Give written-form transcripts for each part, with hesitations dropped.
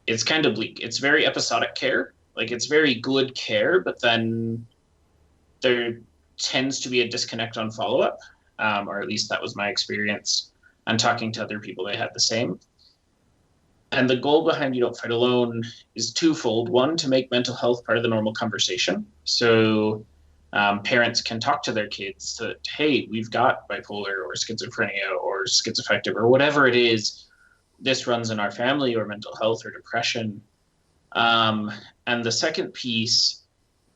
it's kind of bleak. It's very episodic care. Like it's very good care, but then there tends to be a disconnect on follow up, or at least that was my experience. And talking to other people, they had the same. And the goal behind You Don't Fight Alone is twofold. One, to make mental health part of the normal conversation. So parents can talk to their kids that, hey, we've got bipolar or schizophrenia or schizoaffective or whatever it is. This runs in our family, or mental health or depression. Um, and the second piece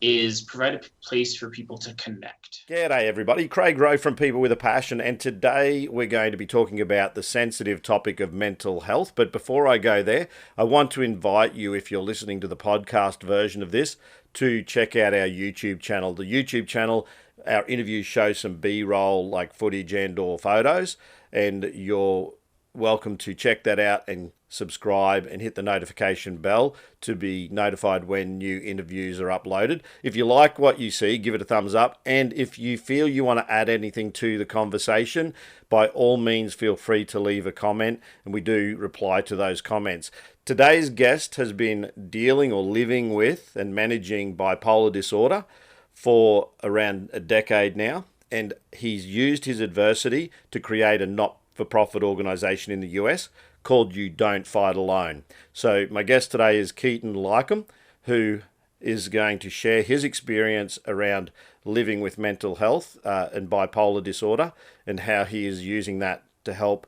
is provide a place for people to connect. G'day, everybody. Craig Rowe from People with a Passion, and today we're going to be talking about the sensitive topic of mental health. But before I go there, I want to invite you, if you're listening to the podcast version of this, to check out our YouTube channel. The YouTube channel, our interviews show some B-roll like footage and or photos, and you're welcome to check that out and subscribe and hit the notification bell to be notified when new interviews are uploaded. If you like what you see, give it a thumbs up. And if you feel you want to add anything to the conversation, by all means, feel free to leave a comment, and we do reply to those comments. Today's guest has been dealing or living with and managing bipolar disorder for around a decade now, and he's used his adversity to create a not-for-profit organization in the US called You Don't Fight Alone. So my guest today is Keaton Leikam, who is going to share his experience around living with mental health and bipolar disorder, and how he is using that to help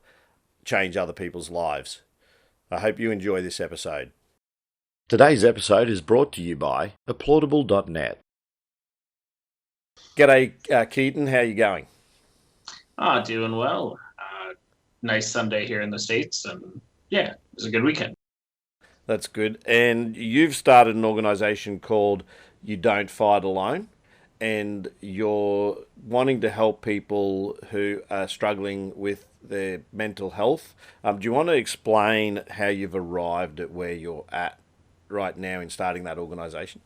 change other people's lives. I hope you enjoy this episode. Today's episode is brought to you by Applaudible.net. G'day, Keaton. How are you going? Doing well. Nice Sunday here in the States, and yeah, it was a good weekend. That's good. And you've started an organization called You Don't Fight Alone, and you're wanting to help people who are struggling with their mental health. Do you want to explain how you've arrived at where you're at right now in starting that organization?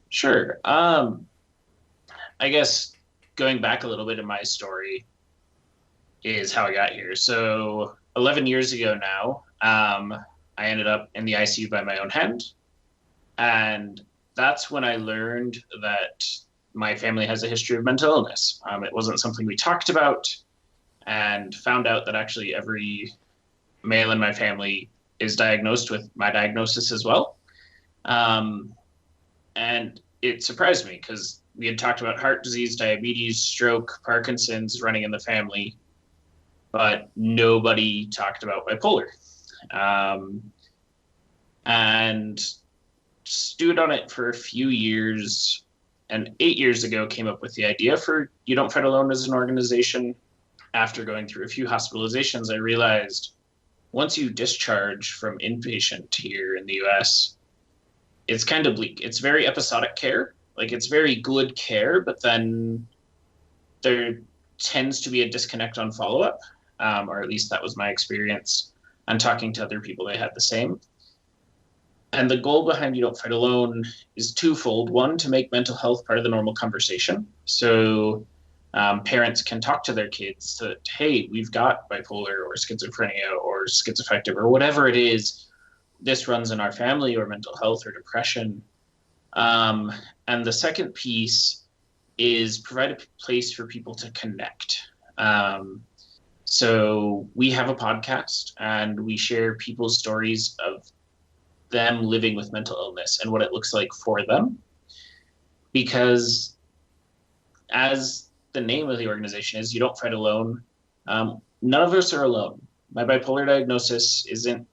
Sure. I guess going back a little bit in my story is how I got here. So 11 years ago now, I ended up in the ICU by my own hand. And that's when I learned that my family has a history of mental illness. It wasn't something we talked about, and found out that actually every male in my family is diagnosed with my diagnosis as well. Um, and it surprised me because we had talked about heart disease, diabetes, stroke, Parkinson's running in the family, but nobody talked about bipolar. And stewed on it for a few years. And 8 years ago, came up with the idea for You Don't Fight Alone as an organization. After going through a few hospitalizations, I realized once you discharge from inpatient here in the US, it's kind of bleak. It's very episodic care. Like it's very good care, but then there tends to be a disconnect on follow up, or at least that was my experience. And talking to other people, they had the same. And the goal behind You Don't Fight Alone is twofold. One, to make mental health part of the normal conversation. So parents can talk to their kids that, hey, we've got bipolar or schizophrenia or schizoaffective or whatever it is. This runs in our family, or mental health or depression. And the second piece is provide a place for people to connect. So we have a podcast, and we share people's stories of them living with mental illness and what it looks like for them. Because as the name of the organization is, You Don't Fight Alone, none of us are alone. My bipolar diagnosis isn't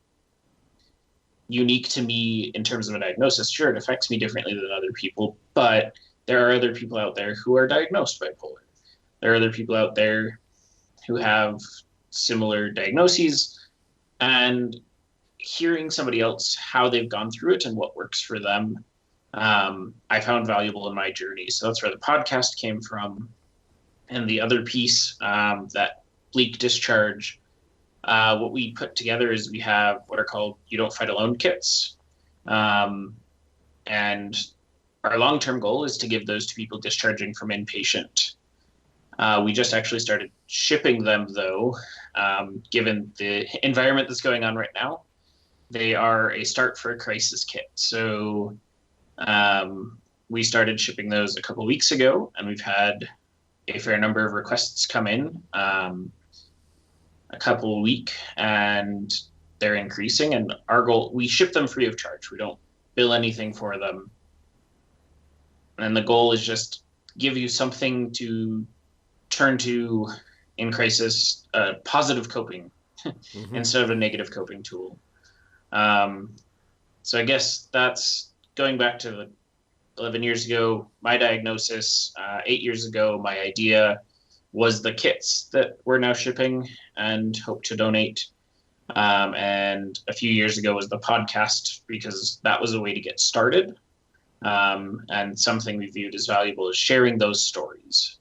unique to me in terms of a diagnosis. Sure, it affects me differently than other people, but there are other people out there who are diagnosed bipolar. There are other people out there who have similar diagnoses, and hearing somebody else, how they've gone through it and what works for them, I found valuable in my journey. So that's where the podcast came from. And the other piece, that bleak discharge, what we put together is we have what are called You Don't Fight Alone kits. And our long-term goal is to give those to people discharging from inpatient. We just actually started shipping them, though, given the environment that's going on right now. They are a start for a crisis kit. So we started shipping those a couple weeks ago, and we've had a fair number of requests come in, a couple a week, and they're increasing. And our goal, we ship them free of charge. We don't bill anything for them. And the goal is just give you something to turn to in crisis, positive coping Mm-hmm. instead of a negative coping tool. Um, so I guess that's going back to 11 years ago, my diagnosis, 8 years ago, my idea was the kits that we're now shipping and hope to donate. And a few years ago was the podcast because that was a way to get started. And something we viewed as valuable is sharing those stories.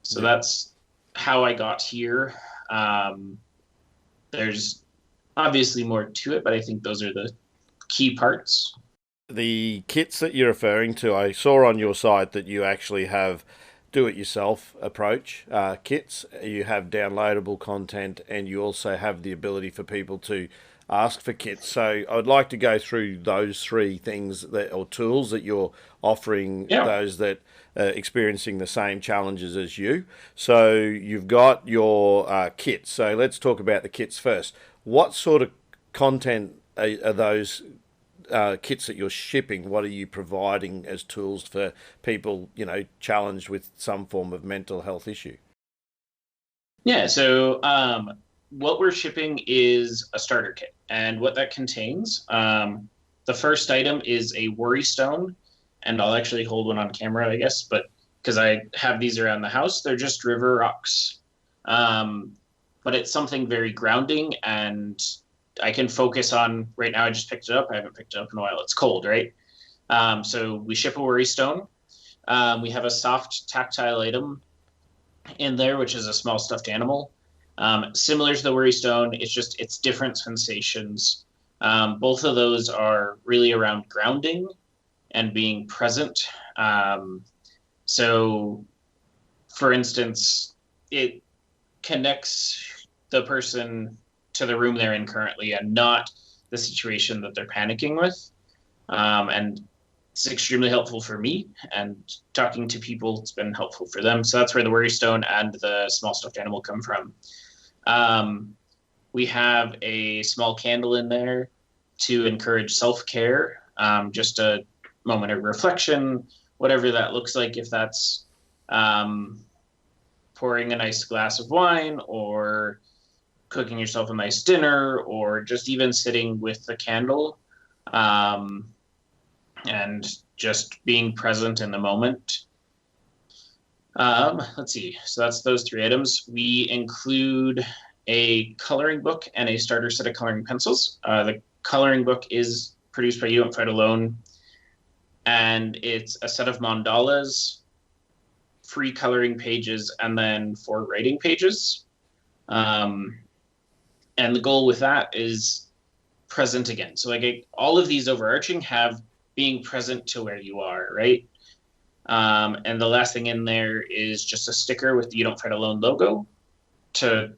So Yeah. that's how I got here. Um, there's obviously more to it, but I think those are the key parts. The kits that you're referring to, I saw on your site that you actually have do-it-yourself approach kits. You have downloadable content, and you also have the ability for people to ask for kits. So I would like to go through those three things that or tools that you're offering Yeah. those that are experiencing the same challenges as you. So you've got your kits. So let's talk about the kits first. What sort of content are those kits that you're shipping? What are you providing as tools for people, challenged with some form of mental health issue? Yeah. So what we're shipping is a starter kit, and what that contains. The first item is a worry stone, and I'll actually hold one on camera, I guess, but because I have these around the house, they're just river rocks. Um, but it's something very grounding, and I can focus on. Right now, I just picked it up. I haven't picked it up in a while. It's cold, right? So we ship a worry stone. We have a soft tactile item in there, which is a small stuffed animal. Similar to the worry stone, it's different sensations. Both of those are really around grounding and being present. So, for instance, it connects the person to the room they're in currently and not the situation that they're panicking with. And it's extremely helpful for me, and talking to people, it's been helpful for them. So that's where the worry stone and the small stuffed animal come from. Um, we have a small candle in there to encourage self-care, just a moment of reflection, whatever that looks like, if that's um, pouring a nice glass of wine or cooking yourself a nice dinner or just even sitting with the candle, um, and just being present in the moment. Let's see. So that's those three items. We include a coloring book and a starter set of coloring pencils. The coloring book is produced by You Don't Fight Alone, and it's a set of mandalas, free coloring pages, and then 4 writing pages. Um, and the goal with that is present again. So like all of these overarching have being present to where you are, right? And the last thing in there is just a sticker with the You Don't Fight Alone logo to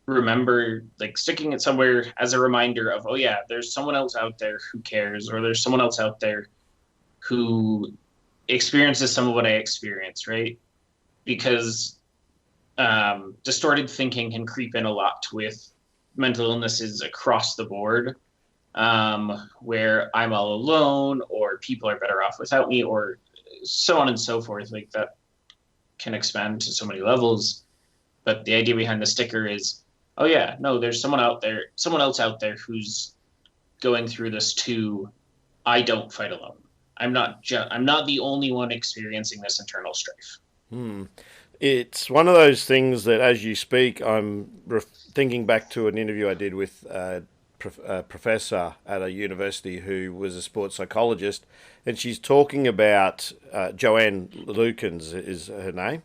remember, like sticking it somewhere as a reminder of, oh yeah, there's someone else out there who cares, or there's someone else out there who experiences some of what I experience, right? Because distorted thinking can creep in a lot with mental illnesses across the board, where I'm all alone, or people are better off without me, or so on and so forth. Like that can expand to so many levels. But the idea behind the sticker is, oh yeah, no, there's someone out there, someone else out there who's going through this too. I don't fight alone. I'm not the only one experiencing this internal strife. Hmm. It's one of those things that, as you speak, I'm thinking back to an interview I did with a professor at a university who was a sports psychologist, and she's talking about Joanne Lukens is her name.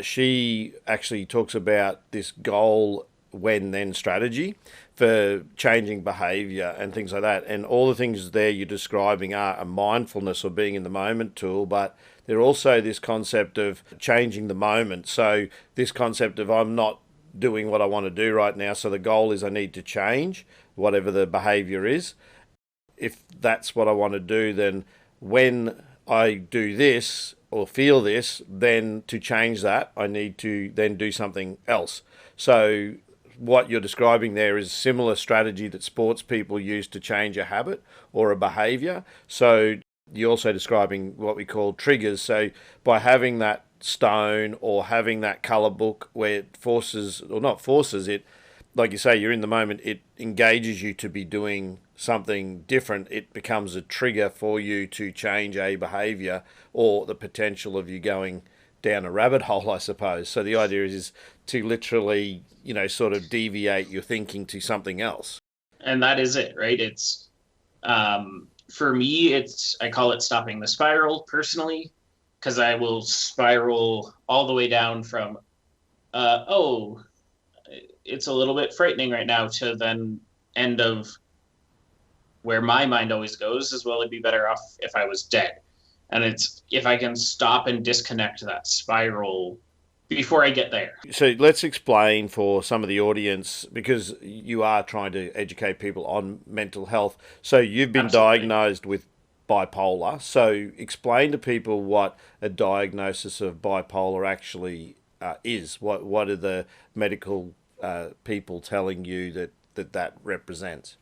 She actually talks about this goal when then strategy for changing behavior and things like that. And all the things there you're describing are a mindfulness or being in the moment tool, but they're also this concept of changing the moment. So this concept of I'm not doing what I want to do right now. So the goal is I need to change whatever the behavior is. If that's what I want to do, then when I do this or feel this, then to change that, I need to then do something else. So what you're describing there is a similar strategy that sports people use to change a habit or a behavior. So you're also describing what we call triggers. So by having that stone or having that color book where it forces, or not forces it, like you say, you're in the moment, it engages you to be doing something different. It becomes a trigger for you to change a behavior or the potential of you going down a rabbit hole, I suppose. So the idea is to literally, sort of deviate your thinking to something else. And that is it, right? It's for me, I call it stopping the spiral personally, because I will spiral all the way down from oh, it's a little bit frightening right now, to then end of where my mind always goes is, well, it'd be better off if I was dead. And it's if I can stop and disconnect that spiral before I get there. So let's explain for some of the audience, because you are trying to educate people on mental health. So you've been Absolutely. diagnosed with bipolar. So explain to people what a diagnosis of bipolar actually is. What are the medical people telling you that represents?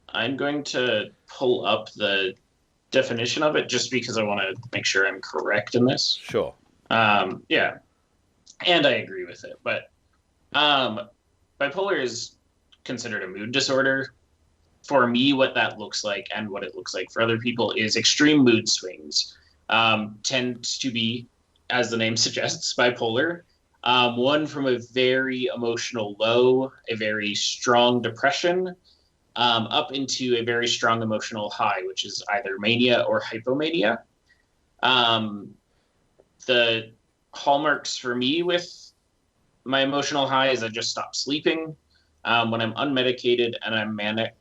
I'm going to pull up the definition of it just because I want to make sure I'm correct in this. Sure. Yeah, and I agree with it. But bipolar is considered a mood disorder. For me, what that looks like and what it looks like for other people is extreme mood swings. Tend to be, as the name suggests, bipolar. One from a very emotional low, a very strong depression, up into a very strong emotional high, which is either mania or hypomania. The hallmarks for me with my emotional high is I just stop sleeping. When I'm unmedicated and I'm manic,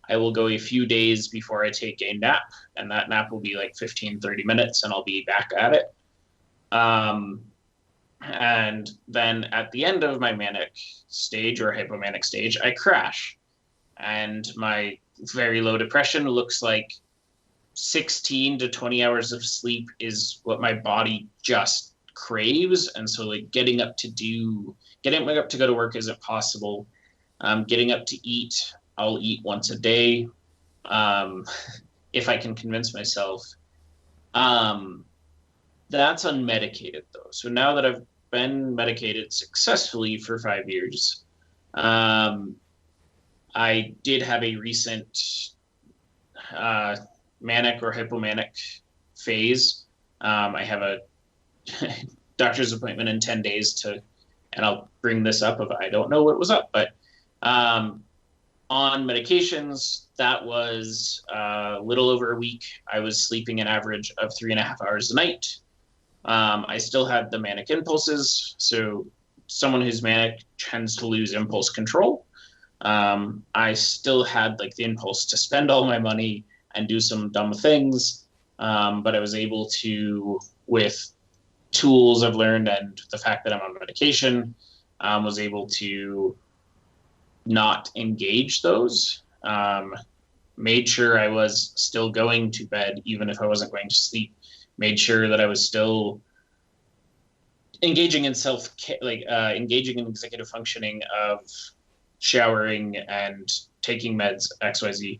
I will go a few days before I take a nap, and that nap will be like 15, 30 minutes, and I'll be back at it. And then at the end of my manic stage or hypomanic stage, I crash. And my very low depression looks like 16 to 20 hours of sleep is what my body just craves. And so like getting up to go to work isn't possible. Getting up to eat, I'll eat once a day, if I can convince myself. That's unmedicated though. So now that I've been medicated successfully for 5 years, I did have a recent manic or hypomanic phase. I have a doctor's appointment in 10 days and I'll bring this up if I don't know what was up, but on medications, that was a little over a week. I was sleeping an average of 3.5 hours a night. I still had the manic impulses. So someone who's manic tends to lose impulse control. I still had like the impulse to spend all my money and do some dumb things. But I was able to, with tools I've learned and the fact that I'm on medication, was able to not engage those. Made sure I was still going to bed, even if I wasn't going to sleep. Made sure that I was still engaging in engaging in executive functioning of showering and taking meds, XYZ.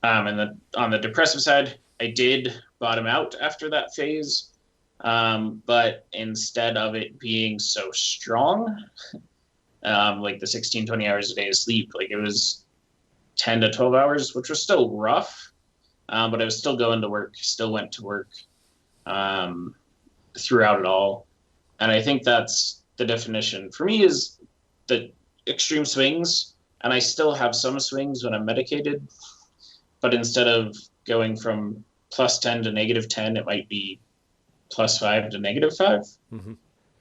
And then on the depressive side, I did bottom out after that phase. But instead of it being so strong, like the 16, 20 hours a day of sleep, like it was 10 to 12 hours, which was still rough. But I was still going to work, still went to work throughout it all. And I think that's the definition for me, is the extreme swings. And I still have some swings when I'm medicated, but instead of going from +10 to -10, it might be +5 to -5. Mm-hmm.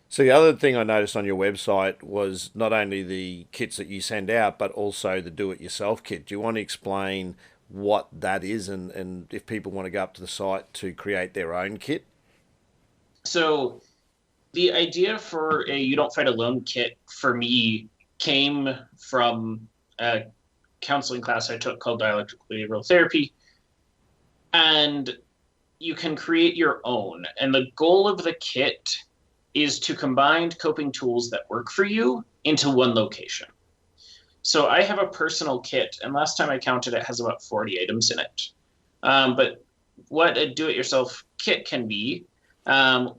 So the other thing I noticed on your website was not only the kits that you send out, but also the do-it-yourself kit. Do you want to explain what that is, and if people want to go up to the site to create their own kit? So The idea for a You Don't Fight Alone kit for me came from a counseling class I took called Dialectical Behavioral Therapy. And you can create your own. And the goal of the kit is to combine coping tools that work for you into one location. So I have a personal kit, and last time I counted, it has about 40 items in it. But what a do-it-yourself kit can be,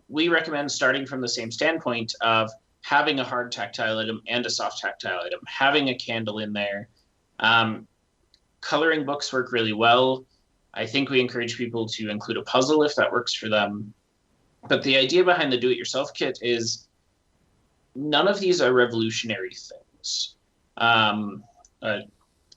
we recommend starting from the same standpoint of having a hard tactile item and a soft tactile item, having a candle in there. Coloring books work really well. I think we encourage people to include a puzzle if that works for them. But the idea behind the do-it-yourself kit is none of these are revolutionary things. A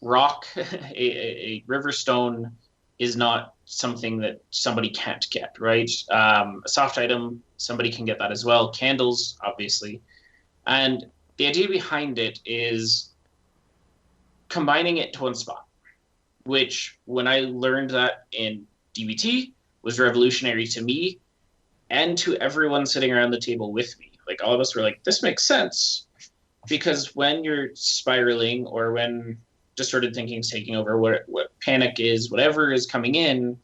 rock, a river stone is not something that somebody can't get, right? A soft item, somebody can get that as well. Candles, obviously. And the idea behind it is combining it to one spot, which when I learned that in DBT was revolutionary to me and to everyone sitting around the table with me. Like all of us were like, this makes sense. Because when you're spiraling or when distorted thinking is taking over, what panic is, whatever is coming in,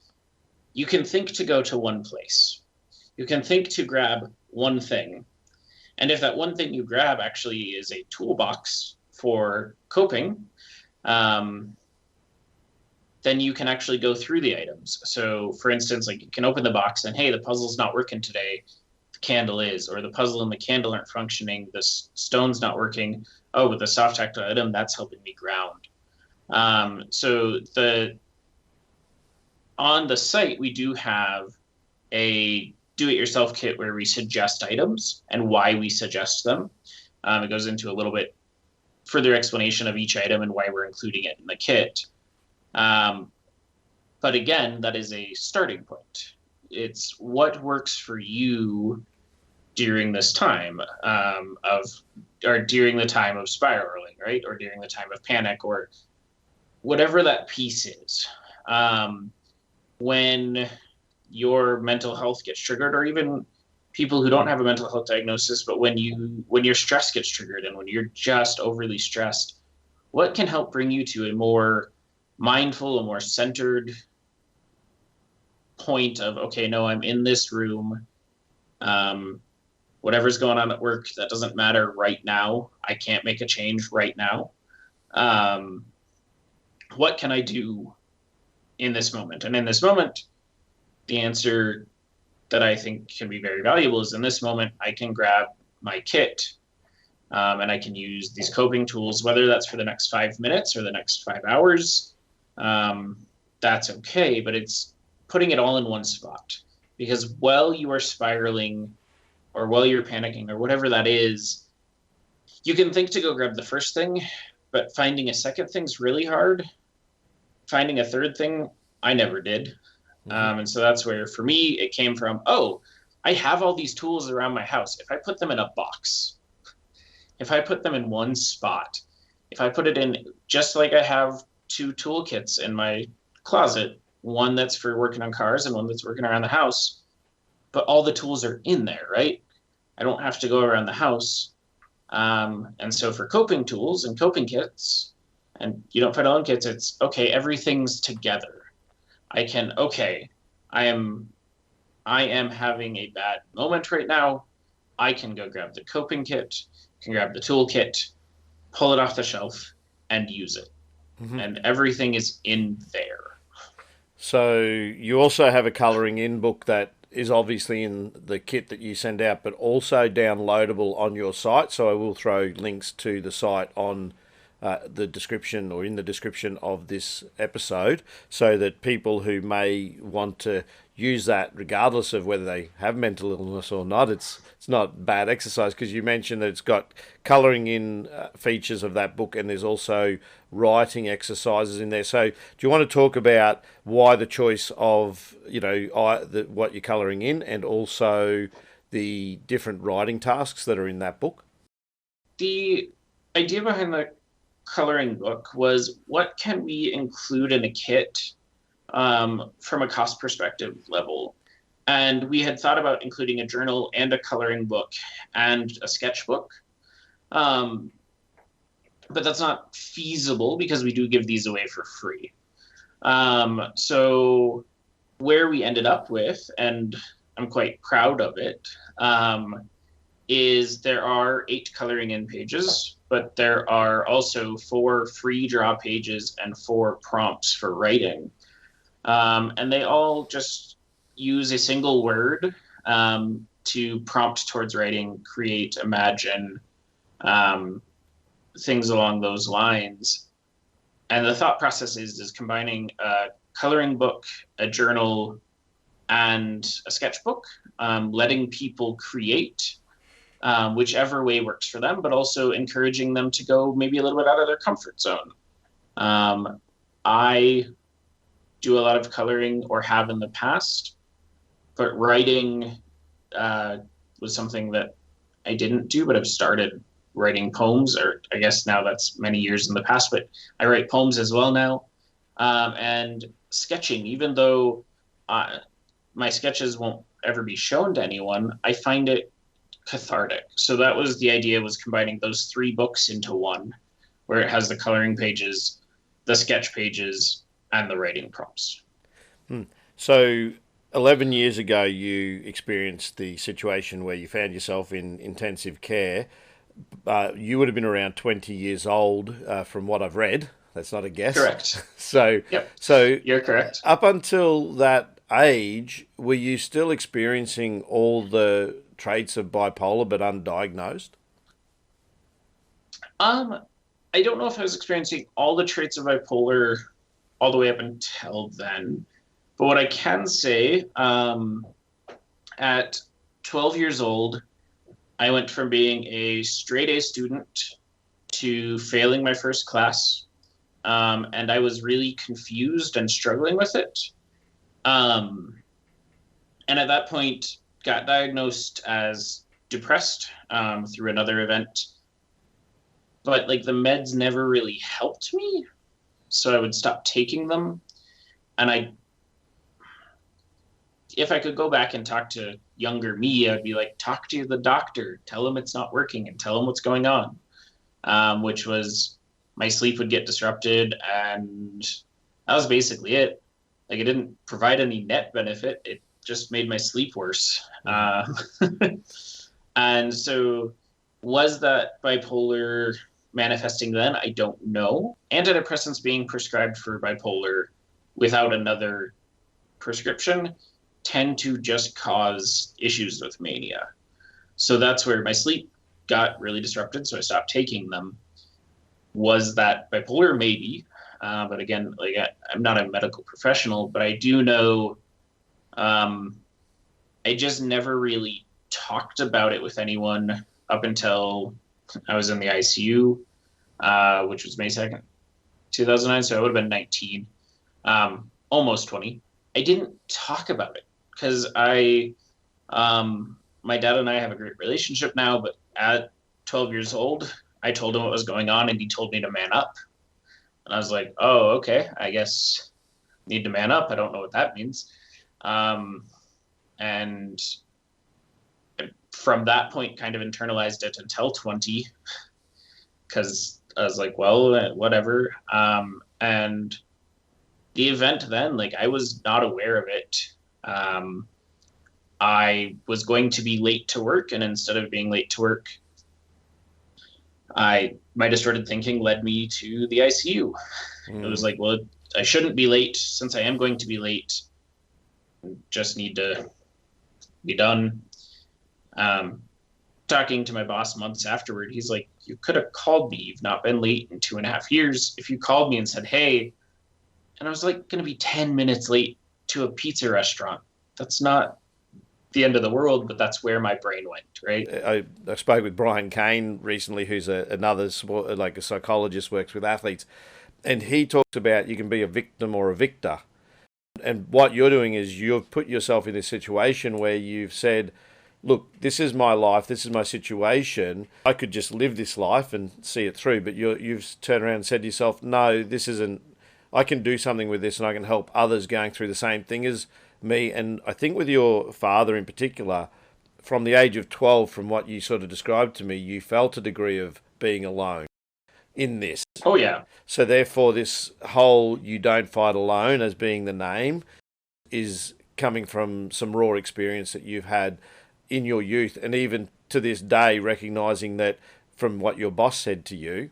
you can think to go to one place. You can think to grab one thing. And if that one thing you grab actually is a toolbox for coping, then you can actually go through the items. So for instance, like you can open the box and, hey, the puzzle's not working today. The candle is, or the puzzle and the candle aren't functioning. The stone's not working. Oh, with the soft tactile item, that's helping me ground. So on the site, we do have a do-it-yourself kit where we suggest items and why we suggest them. It goes into a little bit further explanation of each item and why we're including it in the kit. But again, that is a starting point. It's what works for you during this time or during the time of spiraling, right? Or during the time of panic or whatever that piece is. When your mental health gets triggered, or even people who don't have a mental health diagnosis, but when your stress gets triggered and when you're just overly stressed, what can help bring you to a more mindful, a more centered point of, okay, no, I'm in this room. Whatever's going on at work, that doesn't matter right now. I can't make a change right now. What can I do in this moment? And in this moment, the answer that I think can be very valuable is in this moment, I can grab my kit and I can use these coping tools, whether that's for the next 5 minutes or the next 5 hours. That's okay, but it's putting it all in one spot. Because while you are spiraling or while you're panicking or whatever that is, you can think to go grab the first thing, but finding a second thing's really hard. Finding a third thing, I never did. And so that's where, for me, it came from, oh, I have all these tools around my house. If I put them in a box, if I put them in one spot, if I put it in, just like I have 2 toolkits in my closet, one that's for working on cars and one that's working around the house, but all the tools are in there, right? I don't have to go around the house. And so for coping tools and coping kits, and You Don't Fight Alone kits, it's, okay, everything's together. I am having a bad moment right now. I can go grab the coping kit, can grab the tool kit, pull it off the shelf, and use it. Mm-hmm. And everything is in there. So you also have a colouring in book that is obviously in the kit that you send out, but also downloadable on your site. So I will throw links to the site on the description or in the description of this episode, so that people who may want to use that, regardless of whether they have mental illness or not, it's not bad exercise, because you mentioned that it's got colouring in features of that book, and there's also writing exercises in there. So do you want to talk about why the choice of what you're colouring in, and also the different writing tasks that are in that book? The idea behind the coloring book was, what can we include in a kit from a cost perspective level? And we had thought about including a journal and a coloring book and a sketchbook. Um, but that's not feasible because we do give these away for free. So where we ended up with, and I'm quite proud of it, is there are 8 coloring in pages, but there are also 4 free draw pages and 4 prompts for writing. And they all just use a single word to prompt towards writing, create, imagine, things along those lines. And the thought process is combining a coloring book, a journal, and a sketchbook, letting people create whichever way works for them, but also encouraging them to go maybe a little bit out of their comfort zone. I do a lot of coloring or have in the past, but writing was something that I didn't do, but I've started writing poems, or I guess now that's many years in the past, but I write poems as well now. And sketching, even though my sketches won't ever be shown to anyone, I find it cathartic. So that was the idea, was combining those 3 books into one, where it has the coloring pages, the sketch pages, and the writing prompts. So 11 years ago, you experienced the situation where you found yourself in intensive care. You would have been around 20 years old, from what I've read. That's not a guess. Correct. So, Yep. So you're correct. Up until that age, were you still experiencing all the traits of bipolar but undiagnosed? I don't know if I was experiencing all the traits of bipolar all the way up until then, but what I can say, at 12 years old, I went from being a straight A student to failing my first class, and I was really confused and struggling with it. And at that point, got diagnosed as depressed through another event. But like the meds never really helped me, so I would stop taking them. And if I could go back and talk to younger me, I'd be like, talk to the doctor, tell him it's not working, and tell him what's going on. Which was, my sleep would get disrupted, and that was basically it. Like, it didn't provide any net benefit. It just made my sleep worse. And so, was that bipolar manifesting then? I don't know. Antidepressants being prescribed for bipolar without another prescription tend to just cause issues with mania. So that's where my sleep got really disrupted, so I stopped taking them. Was that bipolar? Maybe. But again, like I'm not a medical professional, but I do know I just never really talked about it with anyone up until I was in the ICU, which was May 2nd, 2009. So I would have been 19, almost 20. I didn't talk about it because my dad and I have a great relationship now, but at 12 years old, I told him what was going on and he told me to man up. And I was like, oh, okay, I guess I need to man up. I don't know what that means. And from that point, kind of internalized it until 20, because I was like, well, whatever. And the event then, like, I was not aware of it. I was going to be late to work, and instead of being late to work, my distorted thinking led me to the ICU. It was like, well, I shouldn't be late since I am going to be late. Just need to be done. Talking to my boss months afterward, he's like, you could have called me. You've not been late in 2.5 years. If you called me and said, hey, and I was like going to be 10 minutes late to a pizza restaurant. That's not the end of the world, but that's where my brain went, right? I spoke with Brian Kane recently, who's another sport, like a psychologist, works with athletes, and he talks about you can be a victim or a victor. And what you're doing is you've put yourself in this situation where you've said, look, this is my life, this is my situation. I could just live this life and see it through, but you've turned around and said to yourself, no, this isn't. I can do something with this, and I can help others going through the same thing as me, and I think with your father in particular, from the age of 12, from what you sort of described to me, you felt a degree of being alone in this. Oh yeah. So therefore, this whole "you don't fight alone" as being the name is coming from some raw experience that you've had in your youth, and even to this day, recognizing that from what your boss said to you,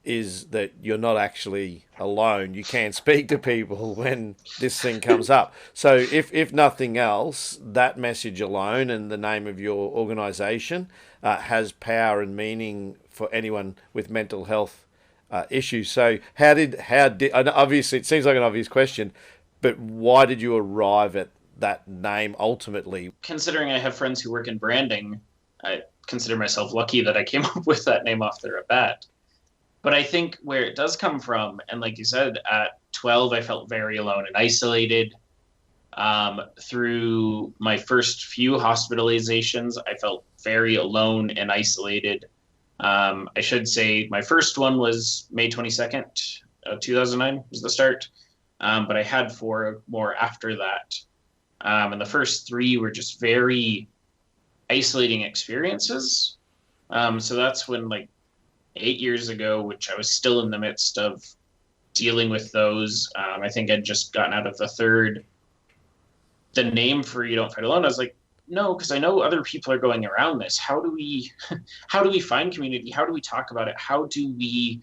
is that you're not actually alone. You can speak to people when this thing comes up. So if nothing else, that message alone and the name of your organisation has power and meaning for anyone with mental health issues. So how did obviously it seems like an obvious question, but why did you arrive at that name ultimately? Considering I have friends who work in branding, I consider myself lucky that I came up with that name off the bat. But I think where it does come from, and like you said, at 12, I felt very alone and isolated. Through my first few hospitalizations, I felt very alone and isolated. I should say my first one was May 22nd, 2009 was the start. But I had 4 more after that. And the first 3 were just very isolating experiences. So that's when, like, 8 years ago, which I was still in the midst of dealing with those. I think I'd just gotten out of the name for "You Don't Fight Alone." I was like, no, because I know other people are going around this. How do we find community? How do we talk about it? How do we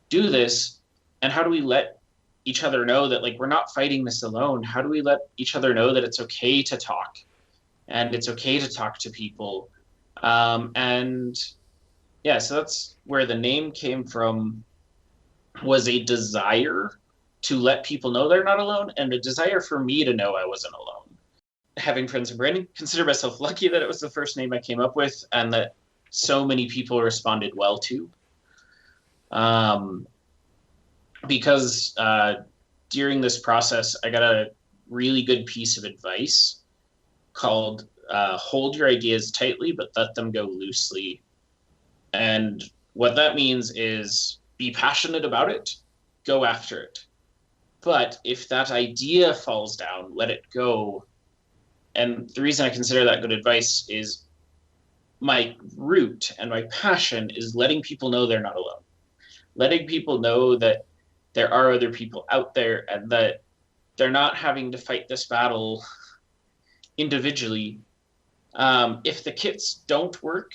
do this? And how do we let each other know that, like, we're not fighting this alone? How do we let each other know that it's okay to talk and it's okay to talk to people? And yeah, so that's where the name came from, was a desire to let people know they're not alone and a desire for me to know I wasn't alone. Having friends in branding, consider myself lucky that it was the first name I came up with and that so many people responded well to. Because during this process, I got a really good piece of advice called "Hold your ideas tightly, but let them go loosely." And what that means is be passionate about it, go after it. But if that idea falls down, let it go. And the reason I consider that good advice is my root and my passion is letting people know they're not alone. Letting people know that there are other people out there and that they're not having to fight this battle individually. If the kits don't work,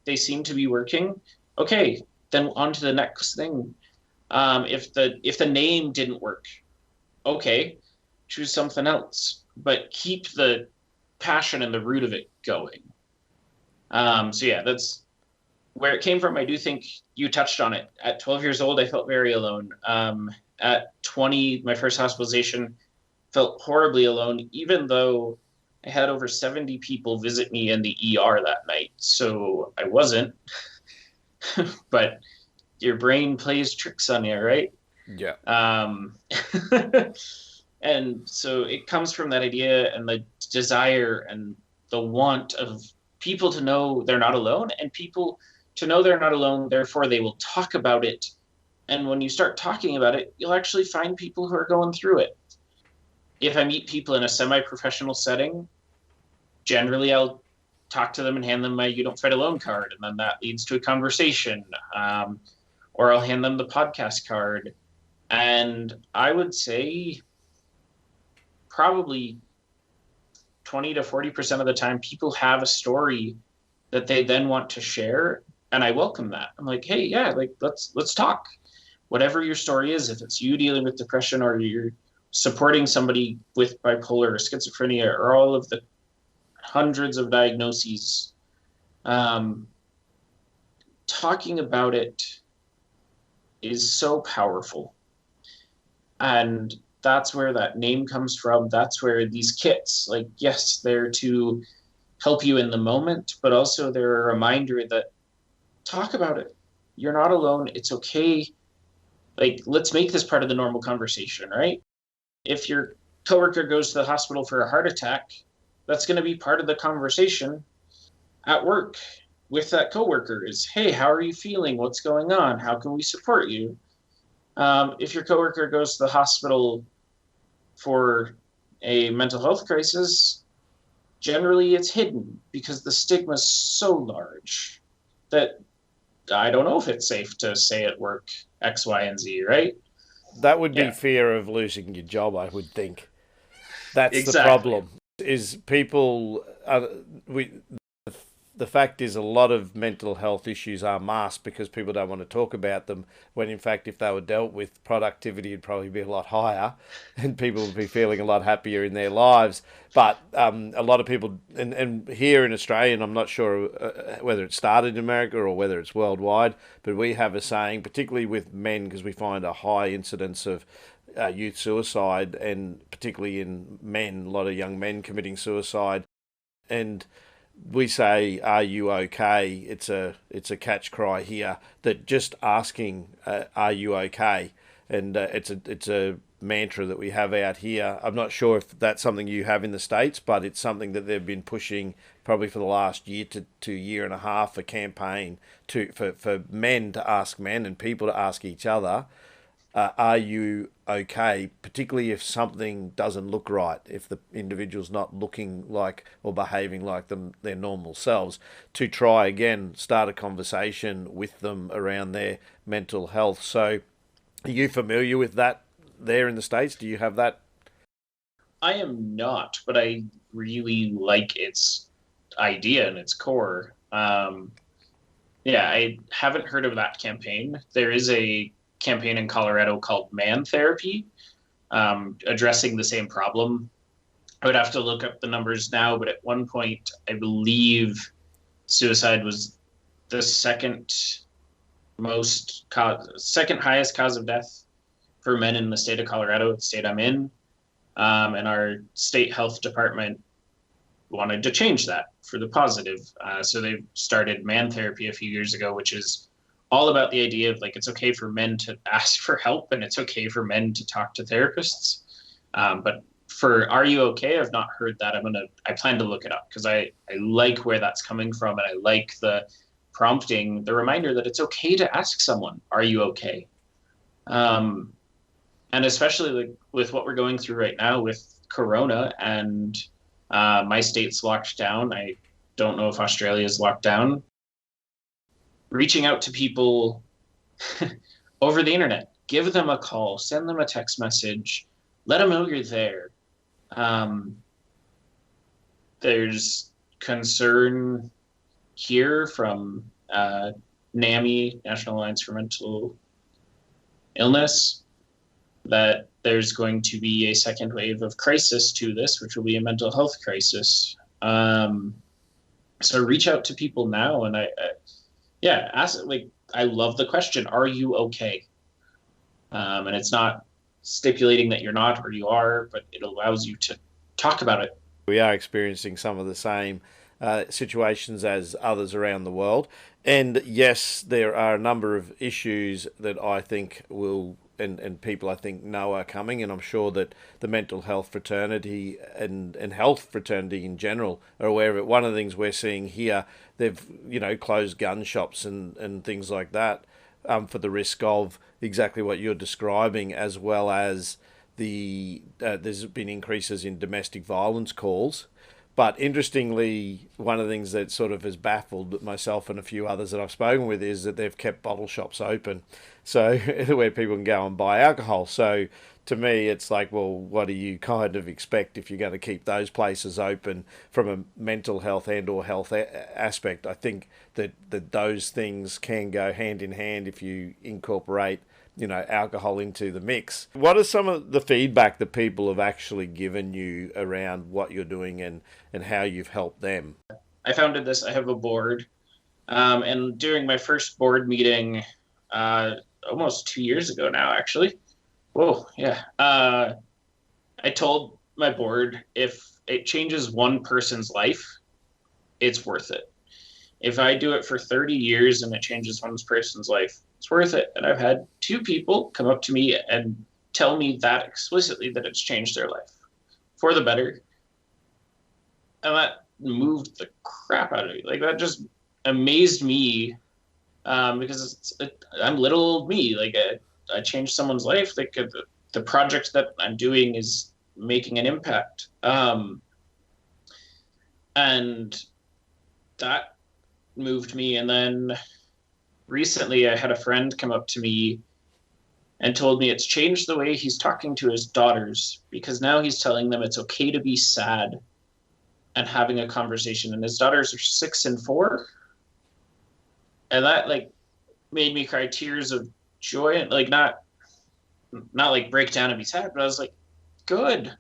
they seem to be working. Okay, then on to the next thing. If the name didn't work, okay, choose something else. But keep the passion and the root of it going. So yeah, that's where it came from. I do think you touched on it. At 12 years old, I felt very alone. At 20, my first hospitalization, felt horribly alone, even though I had over 70 people visit me in the ER that night. So I wasn't, but your brain plays tricks on you, right? Yeah. And so it comes from that idea and the desire and the want of people to know they're not alone, and people to know they're not alone, therefore they will talk about it. And when you start talking about it, you'll actually find people who are going through it. If I meet people in a semi-professional setting, generally I'll talk to them and hand them my "You Don't Fight Alone" card, and then that leads to a conversation. Or I'll hand them the podcast card. And I would say probably 20 to 40% of the time, people have a story that they then want to share, and I welcome that. I'm like, hey, yeah, like let's talk. Whatever your story is, if it's you dealing with depression or you're supporting somebody with bipolar or schizophrenia or all of the hundreds of diagnoses, talking about it is so powerful. And that's where that name comes from. That's where these kits, like, yes, they're to help you in the moment, but also they're a reminder that talk about it. You're not alone. It's okay. Like, let's make this part of the normal conversation, right? If your coworker goes to the hospital for a heart attack, that's going to be part of the conversation at work with that coworker is, hey, how are you feeling? What's going on? How can we support you? If your coworker goes to the hospital for a mental health crisis, generally it's hidden because the stigma is so large that I don't know if it's safe to say at work X, Y, and Z, right? That would be Yeah, fear of losing your job, I would think. That's the exactly. problem. Is people we the fact is a lot of mental health issues are masked because people don't want to talk about them, when in fact if they were dealt with, productivity would probably be a lot higher and people would be feeling a lot happier in their lives. But a lot of people, and here in Australia, and I'm not sure whether it started in America or whether it's worldwide, but we have a saying, particularly with men, because we find a high incidence of youth suicide, and particularly in men, a lot of young men committing suicide. And we say, "Are you okay?" It's a catch cry here, that just asking, "Are you okay?" and it's a mantra that we have out here. I'm not sure if that's something you have in the States, but it's something that they've been pushing probably for the last year to year and a half, a campaign for men to ask men and people to ask each other, are you okay? Particularly if something doesn't look right, if the individual's not looking like or behaving like their normal selves, to try again, start a conversation with them around their mental health. So, are you familiar with that there in the States? Do you have that? I am not, but I really like its idea and its core. Yeah, I haven't heard of that campaign. There is a campaign in Colorado called Man Therapy, addressing the same problem. I would have to look up the numbers now, but at one point, I believe suicide was the second highest cause of death for men in the state of Colorado, the state I'm in. And our state health department wanted to change that for the positive. So they started Man Therapy a few years ago, which is all about the idea of like it's okay for men to ask for help and it's okay for men to talk to therapists. But for Are You Okay? I've not heard that. I plan to look it up because I like where that's coming from, and I like the prompting, the reminder that it's okay to ask someone, "Are you okay?" Um, and especially like with what we're going through right now with Corona and my state's locked down. I don't know if Australia's locked down. Reaching out to people over the internet, give them a call, send them a text message, let them know you're there. Um, there's concern here from NAMI, National Alliance for Mental Illness, that there's going to be a second wave of crisis to this, which will be a mental health crisis. So reach out to people now, and yeah, ask like I love the question, "Are you okay?" And it's not stipulating that you're not or you are, but it allows you to talk about it. We are experiencing some of the same situations as others around the world. And yes, there are a number of issues that I think will, and people I think know are coming. And I'm sure that the mental health fraternity and health fraternity in general are aware of it. One of the things we're seeing here, they've, closed gun shops and things like that, for the risk of exactly what you're describing, as well as there's been increases in domestic violence calls. But interestingly, one of the things that sort of has baffled myself and a few others that I've spoken with is that they've kept bottle shops open, so where people can go and buy alcohol. So to me, it's like, well, what do you kind of expect if you're going to keep those places open from a mental health and or health aspect? I think that those things can go hand in hand if you incorporate alcohol into the mix. What are some of the feedback that people have actually given you around what you're doing and how you've helped them? I founded this. I have a board, and during my first board meeting, uh, almost 2 years ago now, actually. Whoa, yeah. I told my board if it changes one person's life, it's worth it. If I do it for 30 years and it changes one person's life, it's worth it. And I've had two people come up to me and tell me that explicitly, that it's changed their life for the better. And that moved the crap out of me. Like that just amazed me, because I'm little old me. Like I changed someone's life. Like the project that I'm doing is making an impact. And that moved me. And then recently I had a friend come up to me and told me it's changed the way he's talking to his daughters, because now he's telling them it's okay to be sad and having a conversation. And his daughters are 6 and 4. And that like made me cry tears of joy, and like not like break down and be sad, but I was like, good.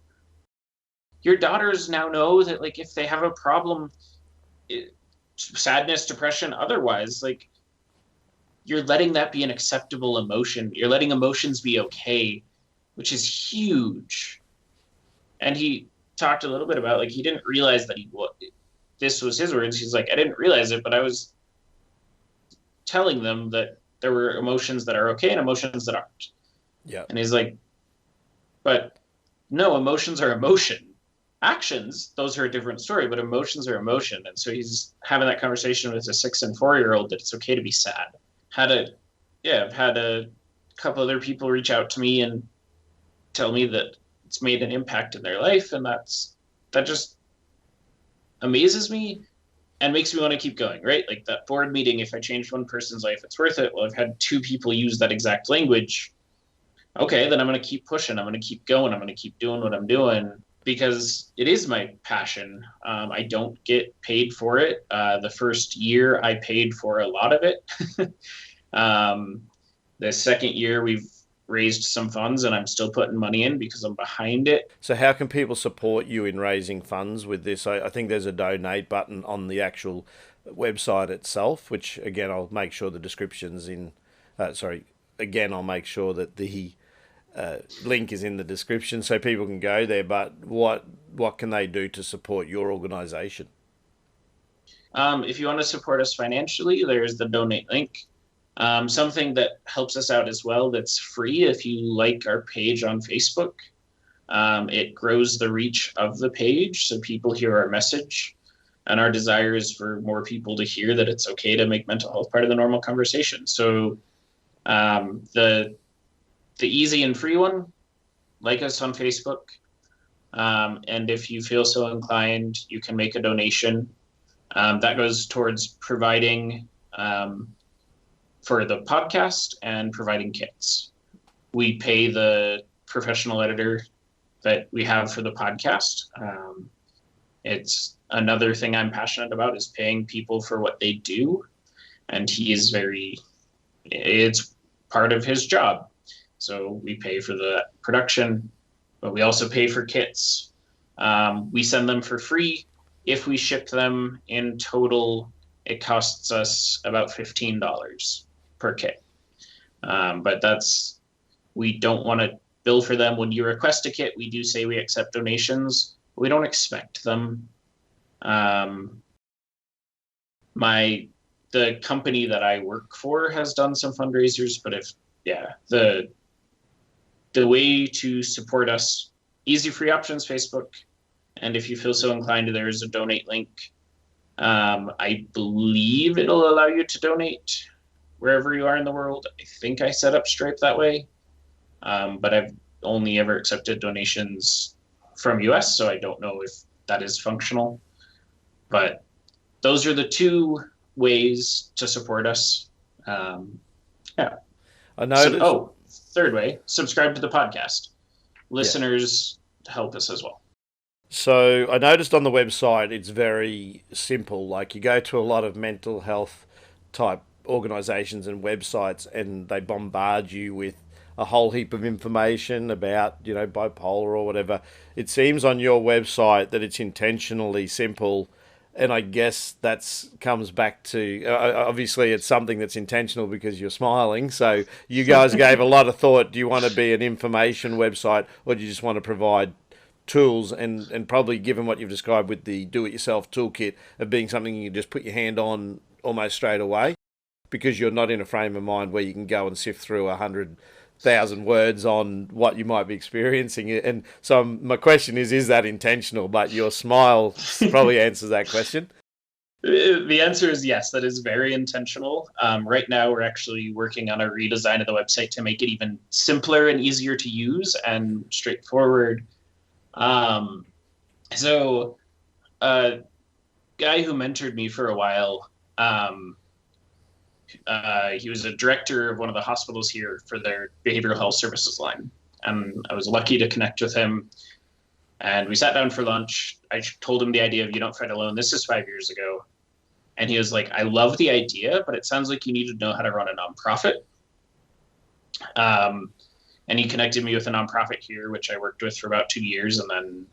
Your daughters now know that like if they have a problem, sadness, depression, otherwise, like you're letting that be an acceptable emotion. You're letting emotions be okay, which is huge. And he talked a little bit about like he didn't realize that this was his words. He's like, I didn't realize it, but I was telling them that there were emotions that are okay and emotions that aren't. Yeah. And he's like, but no, emotions are emotion. Actions, those are a different story, but emotions are emotion. And so he's having that conversation with a 6 and 4-year-old that it's okay to be sad. I've had a couple other people reach out to me and tell me that it's made an impact in their life, and that just amazes me and makes me want to keep going, right? Like that board meeting, if I change one person's life, it's worth it. Well, I've had 2 people use that exact language. Okay, then I'm going to keep pushing. I'm going to keep going. I'm going to keep doing what I'm doing because it is my passion. I don't get paid for it. The first year I paid for a lot of it. The second year we've raised some funds and I'm still putting money in because I'm behind it. So how can people support you in raising funds with this? I think there's a donate button on the actual website itself, which again, I'll make sure the description's in, I'll make sure that the link is in the description so people can go there. But what can they do to support your organisation? If you want to support us financially, there's the donate link. Something that helps us out as well that's free if you like our page on Facebook. It grows the reach of the page so people hear our message. And our desire is for more people to hear that it's okay to make mental health part of the normal conversation. So the easy and free one, like us on Facebook. And if you feel so inclined, you can make a donation. That goes towards providing for the podcast and providing kits. We pay the professional editor that we have for the podcast. It's another thing I'm passionate about is paying people for what they do. And it's part of his job. So we pay for the production, but we also pay for kits. We send them for free. If we ship them in total, it costs us about $15 per kit. But we don't want to bill for them. When you request a kit, we do say we accept donations. We don't expect them. The company that I work for has done some fundraisers, but the way to support us, easy free options, Facebook. And if you feel so inclined, there is a donate link. I believe it'll allow you to donate wherever you are in the world. I think I set up Stripe that way. But I've only ever accepted donations from US, so I don't know if that is functional. But those are the 2 ways to support us. I know. Third way, subscribe to the podcast. Listeners help us as well. So I noticed on the website it's very simple. Like you go to a lot of mental health type organisations and websites and they bombard you with a whole heap of information about, bipolar or whatever. It seems on your website that it's intentionally simple. And I guess that comes back to, obviously it's something that's intentional because you're smiling. So you guys gave a lot of thought. Do you want to be an information website or do you just want to provide tools and probably given what you've described with the do-it-yourself toolkit of being something you can just put your hand on almost straight away because you're not in a frame of mind where you can go and sift through 100,000 words on what you might be experiencing. And so my question is that intentional? But your smile probably answers that question. The answer is yes, that is very intentional. Right now, we're actually working on a redesign of the website to make it even simpler and easier to use and straightforward. Um, so a guy who mentored me for a while, um, he was a director of one of the hospitals here for their behavioral health services line. And I was lucky to connect with him. And we sat down for lunch. I told him the idea of You Don't Fight Alone. This is 5 years ago. And he was like, I love the idea, but it sounds like you need to know how to run a nonprofit. Um, and he connected me with a nonprofit here, which I worked with for about 2 years and then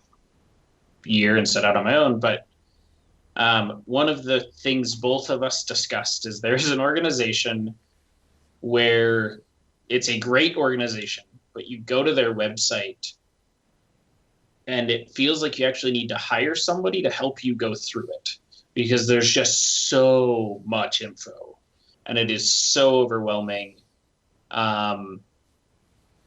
a year and set out on my own. But one of the things both of us discussed is there's an organization where it's a great organization, but you go to their website and it feels like you actually need to hire somebody to help you go through it because there's just so much info and it is so overwhelming. Um,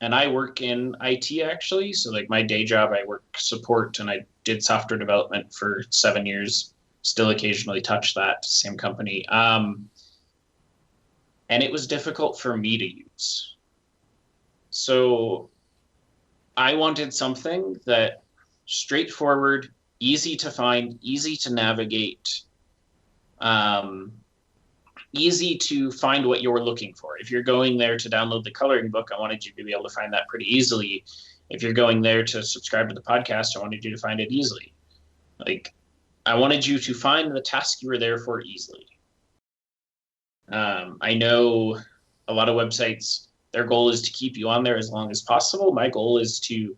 and I work in IT actually. So like my day job, I work support and I did software development for 7 years, still occasionally touch that same company. And it was difficult for me to use. So I wanted something that straightforward, easy to find, easy to navigate, um, easy to find what you're looking for. If you're going there to download the coloring book, I wanted you to be able to find that pretty easily. If you're going there to subscribe to the podcast, I wanted you to find it easily. Like, I wanted you to find the task you were there for easily. I know a lot of websites, their goal is to keep you on there as long as possible. My goal is to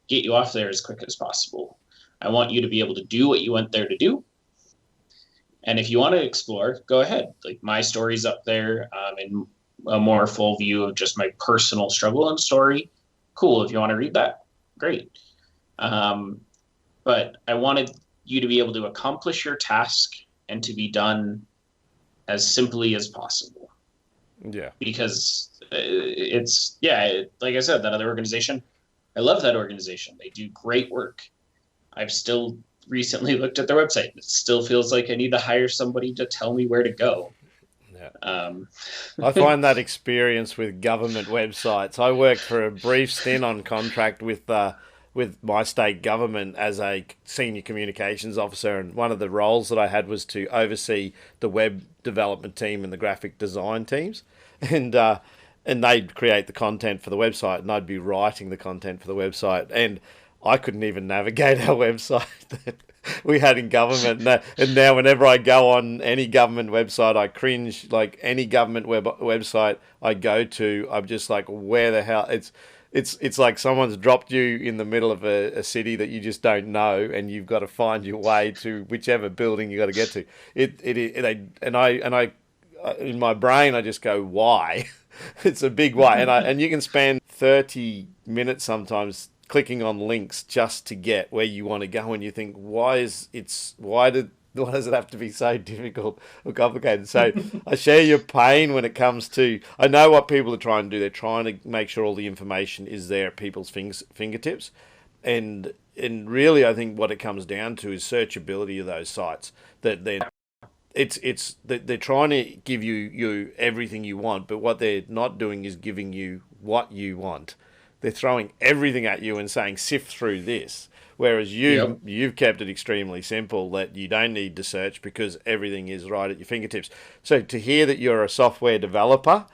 get you off there as quick as possible. I want you to be able to do what you went there to do. And if you want to explore, go ahead. Like my story's up there in a more full view of just my personal struggle and story. Cool. If you want to read that, great. But I wanted you to be able to accomplish your task and to be done as simply as possible. Yeah. Because it's, yeah, like I said, that other organization, I love that organization. They do great work. I've still recently looked at their website. It still feels like I need to hire somebody to tell me where to go. Yeah. I find that experience with government websites. I worked for a brief stint on contract with my state government as a senior communications officer, and one of the roles that I had was to oversee the web development team and the graphic design teams, and they'd create the content for the website, and I'd be writing the content for the website, and I couldn't even navigate our website that we had in government. And now whenever I go on any government website, I cringe. Like any government website I go to, I'm just like, where the hell? It's like someone's dropped you in the middle of a city that you just don't know, and you've got to find your way to whichever building you got to get to. I in my brain I just go, why? It's a big why, and you can spend 30 minutes sometimes clicking on links just to get where you want to go, and you think, why does it have to be so difficult or complicated? So I share your pain when it comes to, I know what people are trying to do. They're trying to make sure all the information is there at people's fingertips. And really, I think what it comes down to is searchability of those sites. That they're trying to give you everything you want, but what they're not doing is giving you what you want. They're throwing everything at you and saying, sift through this. Whereas you've kept it extremely simple, that you don't need to search because everything is right at your fingertips. So to hear that you're a software developer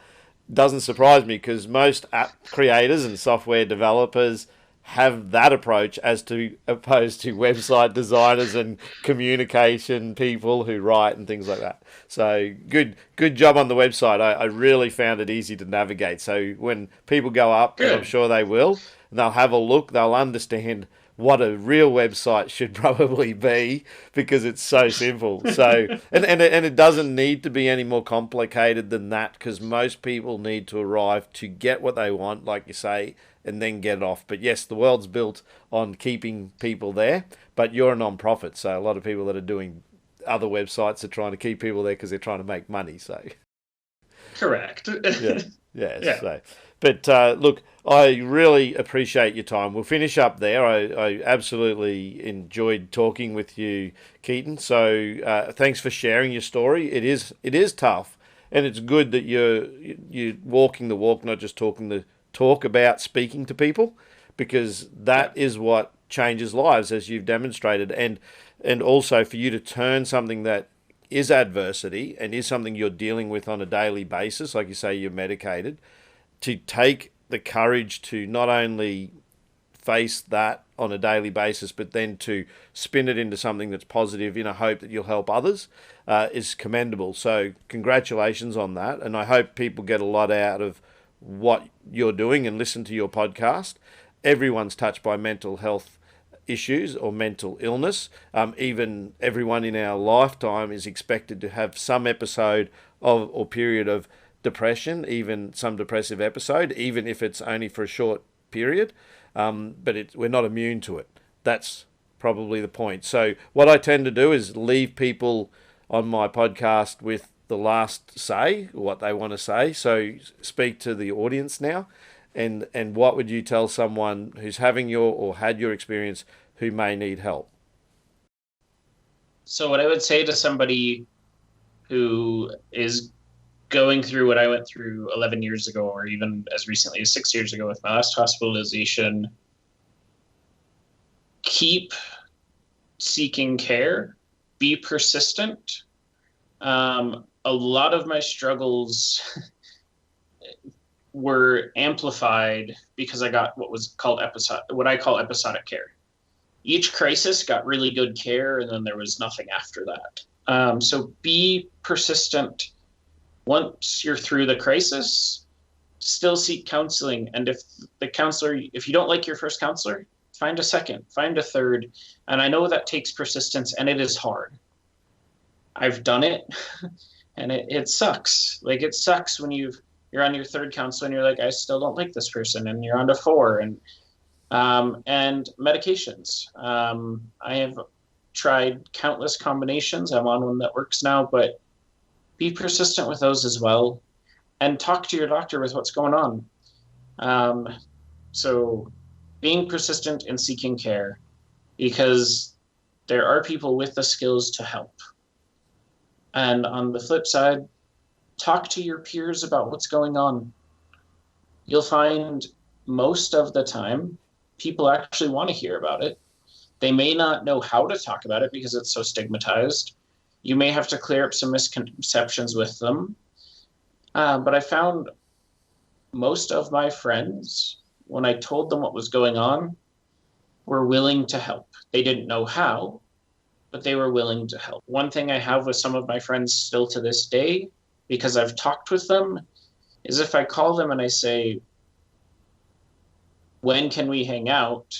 doesn't surprise me, because most app creators and software developers have that approach as to opposed to website designers and communication people who write and things like that. So good job on the website. I really found it easy to navigate. So when people go up, and I'm sure they will, they'll have a look, they'll understand what a real website should probably be, because it's so simple. So and it doesn't need to be any more complicated than that, because most people need to arrive to get what they want, like you say, and then get off. But yes, the world's built on keeping people there, but you're a non-profit, so a lot of people that are doing other websites are trying to keep people there because they're trying to make money. So correct. Yeah. So, but look, I really appreciate your time. We'll finish up there. I absolutely enjoyed talking with you, Keaton. So thanks for sharing your story. It is tough, and it's good that you're walking the walk, not just talking the talk about speaking to people, because that is what changes lives, as you've demonstrated, and also for you to turn something that is adversity and is something you're dealing with on a daily basis, like you say, you're medicated, to take the courage to not only face that on a daily basis, but then to spin it into something that's positive in a hope that you'll help others, is commendable. So congratulations on that. And I hope people get a lot out of what you're doing and listen to your podcast. Everyone's touched by mental health issues or mental illness. Even everyone in our lifetime is expected to have some episode of or period of depression, even some depressive episode, even if it's only for a short period. But we're not immune to it. That's probably the point. So what I tend to do is leave people on my podcast with the last say, what they want to say. So speak to the audience now. And what would you tell someone who's having your or had your experience who may need help? So what I would say to somebody who is going through what I went through 11 years ago, or even as recently as 6 years ago with my last hospitalization, keep seeking care, be persistent. A lot of my struggles were amplified because I got what I call episodic care. Each crisis got really good care, and then there was nothing after that. So be persistent. Once you're through the crisis, still seek counseling. And if you don't like your first counselor, find a second, find a third. And I know that takes persistence, and it is hard. I've done it, and it sucks. Like, it sucks when you're on your third counselor and you're like, I still don't like this person, and you're on to 4. And medications. I have tried countless combinations. I'm on one that works now, but be persistent with those as well, and talk to your doctor with what's going on. So being persistent in seeking care, because there are people with the skills to help. And on the flip side, talk to your peers about what's going on. You'll find most of the time people actually want to hear about it. They may not know how to talk about it because it's so stigmatized. You may have to clear up some misconceptions with them. But I found most of my friends, when I told them what was going on, were willing to help. They didn't know how, but they were willing to help. One thing I have with some of my friends still to this day, because I've talked with them, is if I call them and I say, when can we hang out?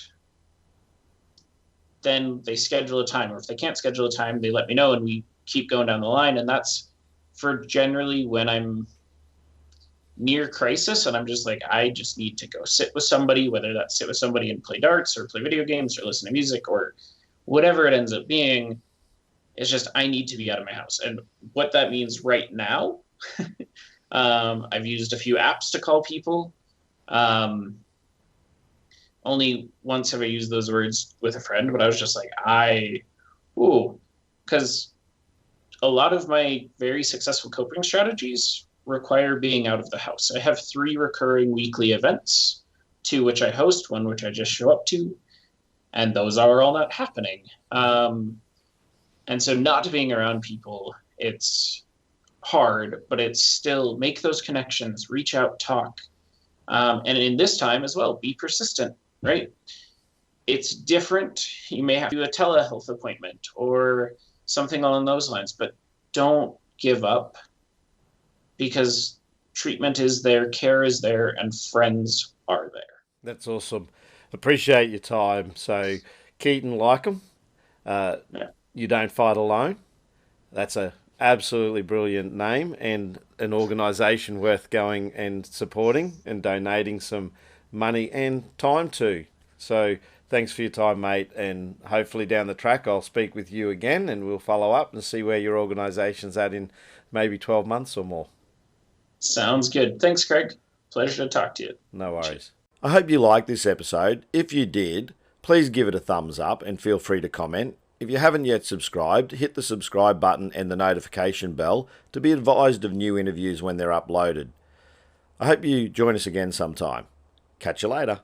Then they schedule a time. Or if they can't schedule a time, they let me know and we keep going down the line. And that's for generally when I'm near crisis and I'm just like, I just need to go sit with somebody, whether that's sit with somebody and play darts or play video games or listen to music or whatever it ends up being. It's just, I need to be out of my house. And what that means right now, I've used a few apps to call people. Only once have I used those words with a friend, but I was just like, because a lot of my very successful coping strategies require being out of the house. I have 3 recurring weekly events, 2 which I host, 1 which I just show up to, and those are all not happening. And so not being around people, it's hard, but it's still make those connections, reach out, talk. And in this time as well, be persistent, right? It's different. You may have to do a telehealth appointment or something along those lines, but don't give up because treatment is there, care is there, and friends are there. That's awesome. Appreciate your time. So, Keaton Leikam, You Don't Fight Alone. That's a absolutely brilliant name and an organisation worth going and supporting and donating some money and time to. So thanks for your time, mate, and hopefully down the track I'll speak with you again and we'll follow up and see where your organisation's at in maybe 12 months or more. Sounds good. Thanks, Craig. Pleasure to talk to you. No worries. I hope you liked this episode. If you did, please give it a thumbs up and feel free to comment. If you haven't yet subscribed, hit the subscribe button and the notification bell to be advised of new interviews when they're uploaded. I hope you join us again sometime. Catch you later.